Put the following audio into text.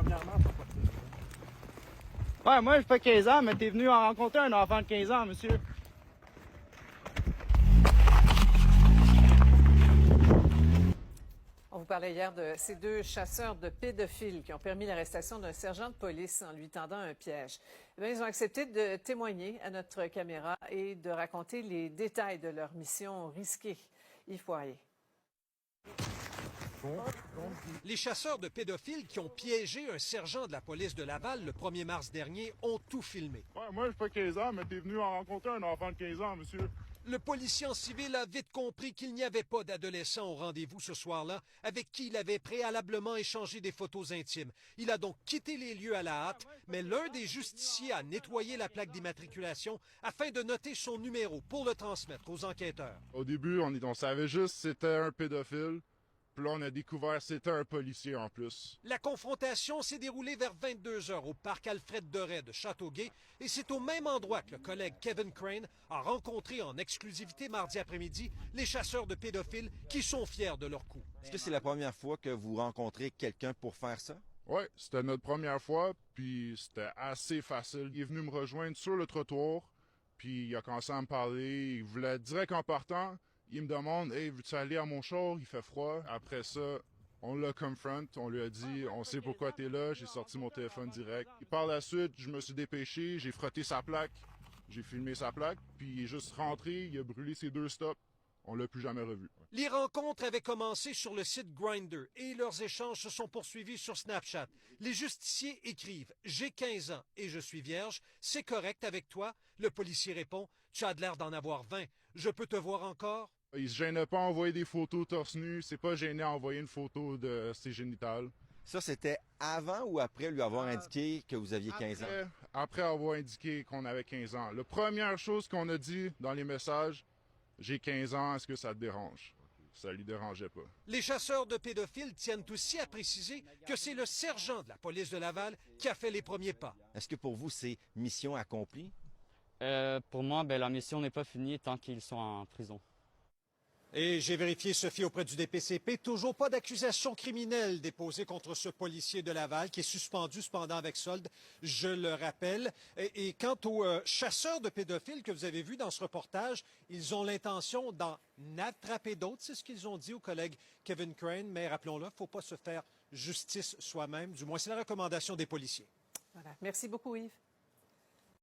premièrement, t'as pas de 15 ans. Ouais, moi, j'ai pas 15 ans, mais t'es venu en rencontrer un enfant de 15 ans, monsieur. On vous parlait hier de ces deux chasseurs de pédophiles qui ont permis l'arrestation d'un sergent de police en lui tendant un piège. Eh bien, ils ont accepté de témoigner à notre caméra et de raconter les détails de leur mission risquée. Yves Poirier. Les chasseurs de pédophiles qui ont piégé un sergent de la police de Laval le 1er mars dernier ont tout filmé. Ouais, moi, j'ai pas 15 ans, mais t'es venu en rencontrer un enfant de 15 ans, monsieur. Le policier en civil a vite compris qu'il n'y avait pas d'adolescent au rendez-vous ce soir-là avec qui il avait préalablement échangé des photos intimes. Il a donc quitté les lieux à la hâte, mais l'un des justiciers a nettoyé la plaque d'immatriculation afin de noter son numéro pour le transmettre aux enquêteurs. Au début, on savait juste que c'était un pédophile. Puis là, on a découvert que c'était un policier en plus. La confrontation s'est déroulée vers 22 heures au parc Alfred Doré de Châteauguay et c'est au même endroit que le collègue Kevin Crane a rencontré en exclusivité mardi après-midi les chasseurs de pédophiles qui sont fiers de leur coup. Est-ce que c'est la première fois que vous rencontrez quelqu'un pour faire ça? Oui, c'était notre première fois, puis c'était assez facile. Il est venu me rejoindre sur le trottoir, puis il a commencé à me parler. Il voulait direct en partant. Il me demande « Hey, veux-tu aller à mon char? Il fait froid. » Après ça, on l'a confront, on lui a dit « On sait pourquoi t'es là. » J'ai sorti mon téléphone direct. Et par la suite, je me suis dépêché, j'ai frotté sa plaque, j'ai filmé sa plaque, puis il est juste rentré, il a brûlé ses 2 stops. On l'a plus jamais revu. Les rencontres avaient commencé sur le site Grindr et leurs échanges se sont poursuivis sur Snapchat. Les justiciers écrivent « J'ai 15 ans et je suis vierge. C'est correct avec toi? » Le policier répond « Tu as de l'air d'en avoir 20. Je peux te voir encore? » Il se gênait pas à envoyer des photos torse nu. C'est pas gêné à envoyer une photo de ses génitales. Ça, c'était avant ou après lui avoir indiqué que vous aviez 15 ans? Après avoir indiqué qu'on avait 15 ans. La première chose qu'on a dit dans les messages, j'ai 15 ans, est-ce que ça te dérange? Ça lui dérangeait pas. Les chasseurs de pédophiles tiennent aussi à préciser que c'est le sergent de la police de Laval qui a fait les premiers pas. Est-ce que pour vous, c'est mission accomplie? Pour moi, la mission n'est pas finie tant qu'ils sont en prison. Et j'ai vérifié, Sophie, auprès du DPCP, toujours pas d'accusation criminelle déposée contre ce policier de Laval qui est suspendu cependant avec solde, je le rappelle. Et quant aux chasseurs de pédophiles que vous avez vus dans ce reportage, ils ont l'intention d'en attraper d'autres, c'est ce qu'ils ont dit au collègue Kevin Crane, mais rappelons-le, il ne faut pas se faire justice soi-même, du moins c'est la recommandation des policiers. Voilà. Merci beaucoup, Yves.